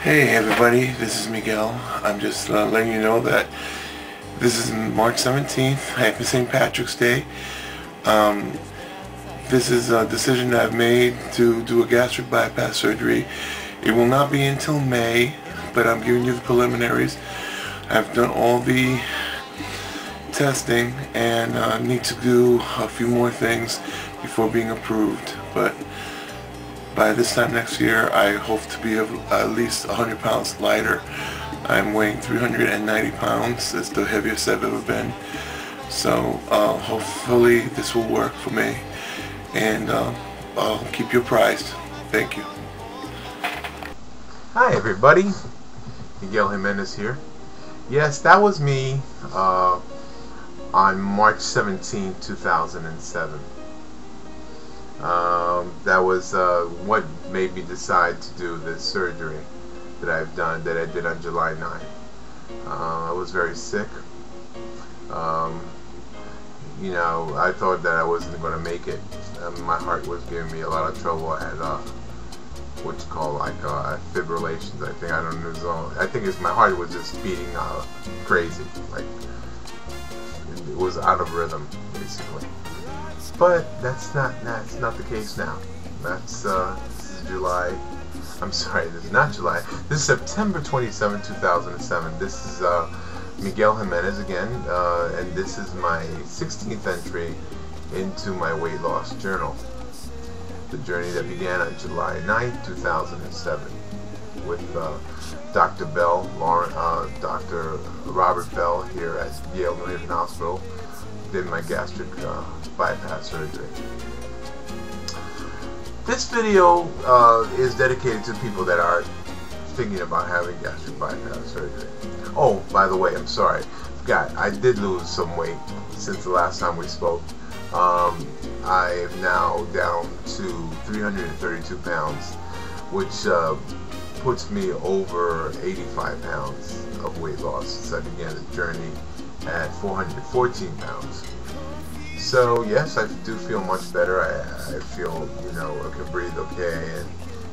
Hey everybody, this is Miguel. I'm just letting you know that this is March 17th, happy St. Patrick's Day. This is a decision that I've made to do a gastric bypass surgery. It will not be until May, but I'm giving you the preliminaries. I've done all the testing and need to do a few more things before being approved. But by this time next year, I hope to be at least 100 pounds lighter. I'm weighing 390 pounds. It's the heaviest I've ever been. So hopefully this will work for me. And I'll keep you apprised. Thank you. Hi everybody. Miguel Jimenez here. Yes, that was me on March 17, 2007. That was what made me decide to do this surgery that I did on July 9th. I was very sick. You know, I thought that I wasn't going to make it. My heart was giving me a lot of trouble. I had what you call like fibrillations. I think it's my heart was just beating crazy, like it was out of rhythm basically. But that's not the case now. This is July. I'm sorry, this is not July. This is September 27, 2007. This is Miguel Jimenez again, and this is my 16th entry into my weight loss journal. The journey that began on July 9th, 2007 with Dr. Bell, Dr. Robert Bell here at Yale New Haven Hospital. Did my gastric bypass surgery. This video is dedicated to people that are thinking about having gastric bypass surgery. Oh, by the way, I'm sorry, I did lose some weight since the last time we spoke. I am now down to 332 pounds, which puts me over 85 pounds of weight loss since I began the journey at 414 pounds. So yes, I do feel much better. I feel, you know, I can breathe okay, and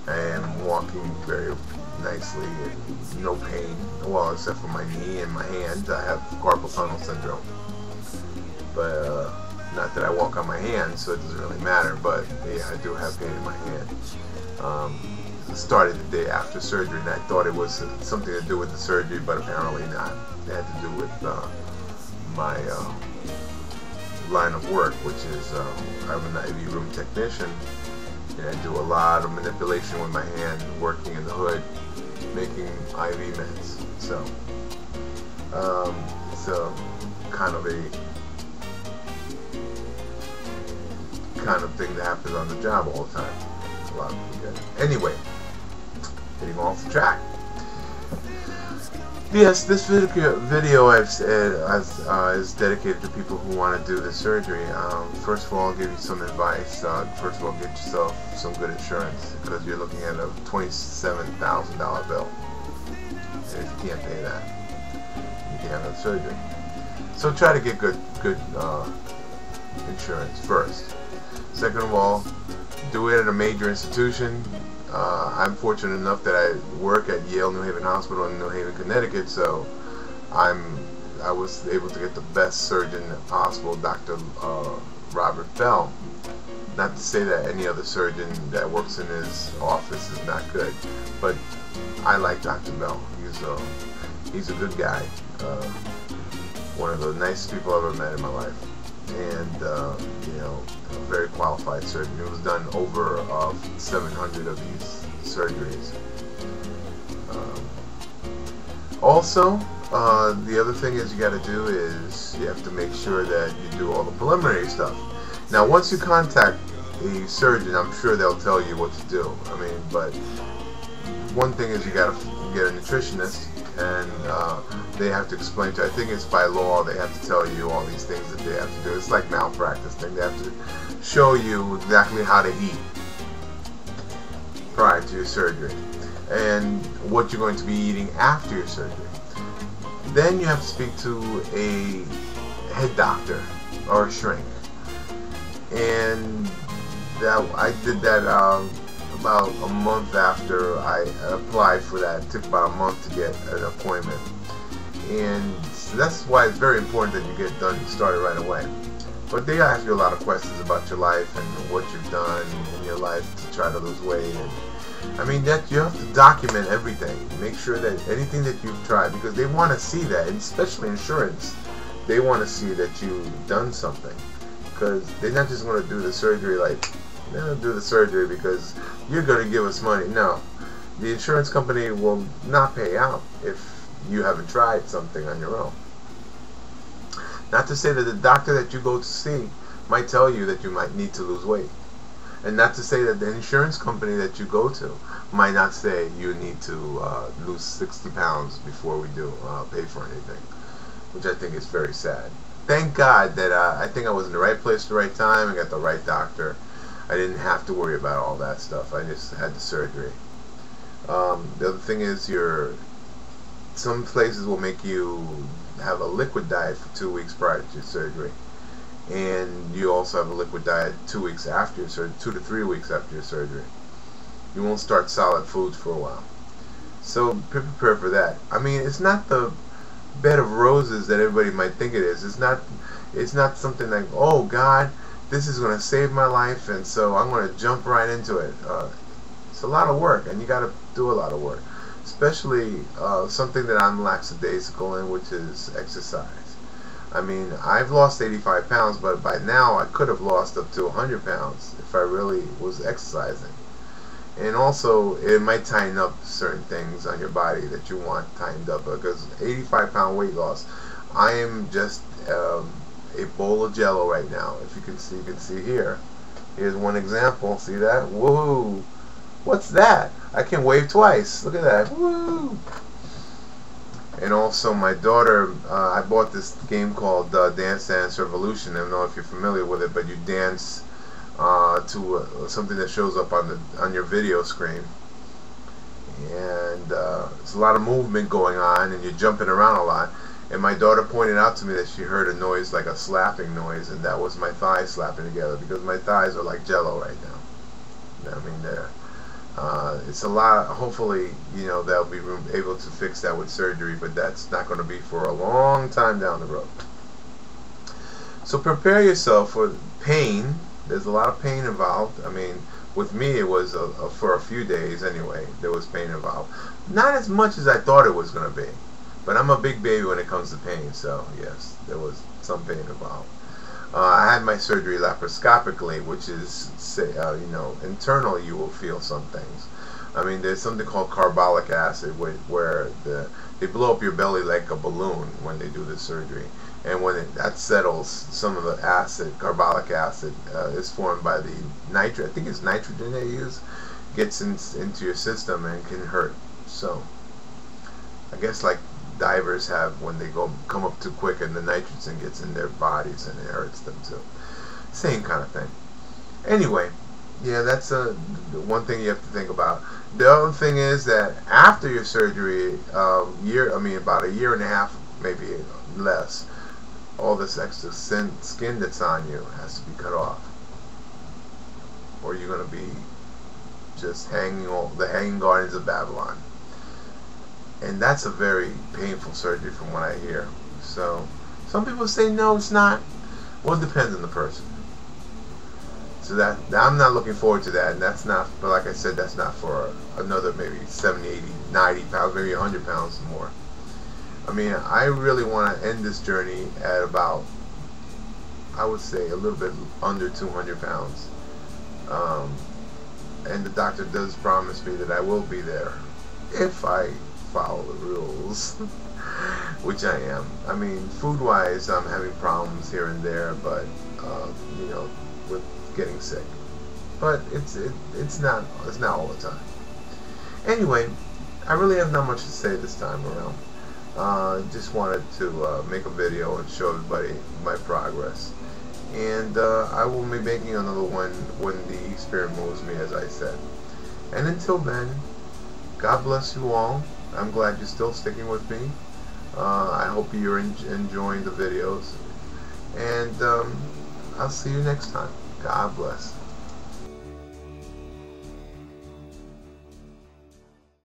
I am walking very nicely and no pain. Well, except for my knee and my hand. I have carpal tunnel syndrome. But not that I walk on my hand, so it doesn't really matter. But yeah, I do have pain in my hand. It started the day after surgery, and I thought it was something to do with the surgery, but apparently not. It had to do with my line of work, which is I'm an IV room technician, and I do a lot of manipulation with my hand, working in the hood, making IV meds. So it's a kind of thing that happens on the job all the time. A lot of people get it. Anyway, getting off the track. Yes, this video is dedicated to people who want to do the surgery. First of all, I'll give you some advice. First of all, get yourself some good insurance, because you're looking at a $27,000 bill. And if you can't pay that, you can't have the surgery. So try to get good insurance first. Second of all, do it at a major institution. I'm fortunate enough that I work at Yale New Haven Hospital in New Haven, Connecticut, so I was able to get the best surgeon possible, Dr. Robert Bell. Not to say that any other surgeon that works in his office is not good, but I like Dr. Bell. He's a good guy, one of the nicest people I've ever met in my life, and you know, a very qualified surgeon. It was done over 700 of these surgeries. Also, the other thing is you got to do is you have to make sure that you do all the preliminary stuff. Now, once you contact a surgeon, I'm sure they'll tell you what to do. I mean, but one thing is you got to get a nutritionist, and they have to explain to you. I think it's by law they have to tell you all these things that they have to do. It's like malpractice thing. They have to show you exactly how to eat prior to your surgery and what you're going to be eating after your surgery. Then you have to speak to a head doctor or a shrink, and I did that about a month after I applied for that. It took about a month to get an appointment. And that's why it's very important that you get started right away. But they ask you a lot of questions about your life and what you've done in your life to try to lose weight. And I mean, that you have to document everything. Make sure that anything that you've tried, because they want to see that, and especially insurance, they want to see that you've done something. Because they're not just going to do the surgery like, they're going to do the surgery because you're going to give us money. No. The insurance company will not pay out if you haven't tried something on your own. Not to say that the doctor that you go to see might tell you that you might need to lose weight. And not to say that the insurance company that you go to might not say you need to lose 60 pounds before we do pay for anything. Which I think is very sad. Thank God that I think I was in the right place at the right time and got the right doctor. I didn't have to worry about all that stuff. I just had the surgery. The other thing is some places will make you have a liquid diet for 2 weeks prior to your surgery. And you also have a liquid diet 2 weeks after your surgery, 2 to 3 weeks after your surgery. You won't start solid foods for a while. So prepare for that. I mean, it's not the bed of roses that everybody might think it is. It's not something like, oh God, this is going to save my life, and so I'm going to jump right into it. It's a lot of work, and you got to do a lot of work. Especially something that I'm lackadaisical in, which is exercise. I mean, I've lost 85 pounds, but by now I could have lost up to 100 pounds if I really was exercising. And also, it might tighten up certain things on your body that you want tightened up, because 85-pound weight loss, I am just a bowl of jello right now. If you can see here. Here's one example. See that? Woohoo! What's that? I can wave twice. Look at that. Woo! And also, my daughter, I bought this game called Dance Dance Revolution. I don't know if you're familiar with it, but you dance to something that shows up on your video screen. And there's a lot of movement going on, and you're jumping around a lot. And my daughter pointed out to me that she heard a noise, like a slapping noise, and that was my thighs slapping together, because my thighs are like jello right now. I mean, they're it's a lot. Hopefully, they'll be able to fix that with surgery, but that's not going to be for a long time down the road. So prepare yourself for pain. There's a lot of pain involved. I mean, with me, it was for a few days anyway. There was pain involved. Not as much as I thought it was going to be, but I'm a big baby when it comes to pain. So yes, there was some pain involved. I had my surgery laparoscopically, which is, internal you will feel some things. I mean, there's something called carbolic acid, where they blow up your belly like a balloon when they do the surgery. And when that settles, some of the acid, carbolic acid, is formed by the nitrogen. I think it's nitrogen they use, gets into your system and can hurt. So, I guess like divers have when they come up too quick and the nitrogen gets in their bodies and it hurts them too. Same kind of thing. Anyway, yeah, that's one thing you have to think about. The other thing is that after your surgery, about a year and a half, maybe less, all this extra skin that's on you has to be cut off, or you're going to be just the hanging gardens of Babylon. And that's a very painful surgery from what I hear. So, some people say no, it's not. Well, it depends on the person. So that I'm not looking forward to that, and that's not, but like I said, that's not for another maybe 70, 80, 90 pounds, maybe 100 pounds more. I mean, I really want to end this journey at about, I would say, a little bit under 200 pounds. And the doctor does promise me that I will be there if I follow the rules, which I am. I mean, food-wise, I'm having problems here and there, but with getting sick. But it's not all the time. Anyway, I really have not much to say this time around. Just wanted to make a video and show everybody my progress. And I will be making another one when the spirit moves me, as I said. And until then, God bless you all. I'm glad you're still sticking with me. I hope you're enjoying the videos. And I'll see you next time. God bless.